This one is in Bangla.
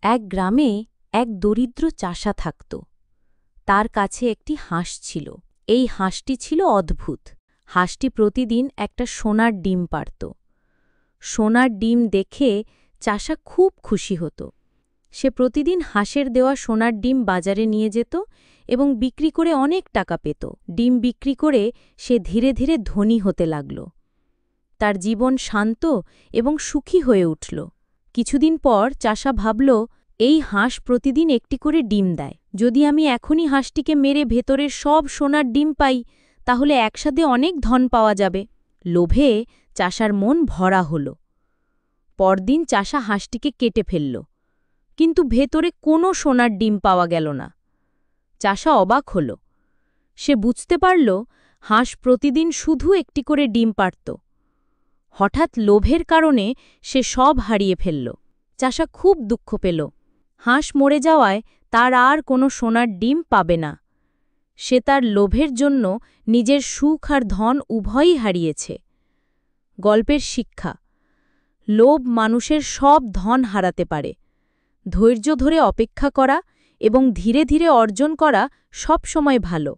এক গ্রামে এক দরিদ্র চাষা থাকত। তার কাছে একটি হাঁস ছিল। এই হাঁসটি ছিল অদ্ভুত। হাঁসটি প্রতিদিন একটা সোনার ডিম পাড়ত। সোনার ডিম দেখে চাষা খুব খুশি হতো। সে প্রতিদিন হাঁসের দেওয়া সোনার ডিম বাজারে নিয়ে যেত এবং বিক্রি করে অনেক টাকা পেত। ডিম বিক্রি করে সে ধীরে ধীরে ধনী হতে লাগল। তার জীবন শান্ত এবং সুখী হয়ে উঠল। কিছুদিন পর চাষা ভাবল, এই হাঁস প্রতিদিন একটি করে ডিম দেয়। যদি আমি এখনই হাঁসটিকে মেরে ভেতরের সব সোনার ডিম পাই, তাহলে একসাথে অনেক ধন পাওয়া যাবে। লোভে চাষার মন ভরা হল। পরদিন চাষা হাঁসটিকে কেটে ফেলল, কিন্তু ভেতরে কোনো সোনার ডিম পাওয়া গেল না। চাষা অবাক হল। সে বুঝতে পারল হাঁস প্রতিদিন শুধু একটি করে ডিম পাড়ত। হঠাৎ লোভের কারণে সে সব হারিয়ে ফেলল। চাষা খুব দুঃখ পেল। হাঁস মরে যাওয়ায় তার আর কোনো সোনার ডিম পাবে না। সে তার লোভের জন্য নিজের সুখ আর ধন উভয়ই হারিয়েছে। গল্পের শিক্ষা: লোভ মানুষের সব ধন হারাতে পারে। ধৈর্য ধরে অপেক্ষা করা এবং ধীরে ধীরে অর্জন করা সবসময় ভালো।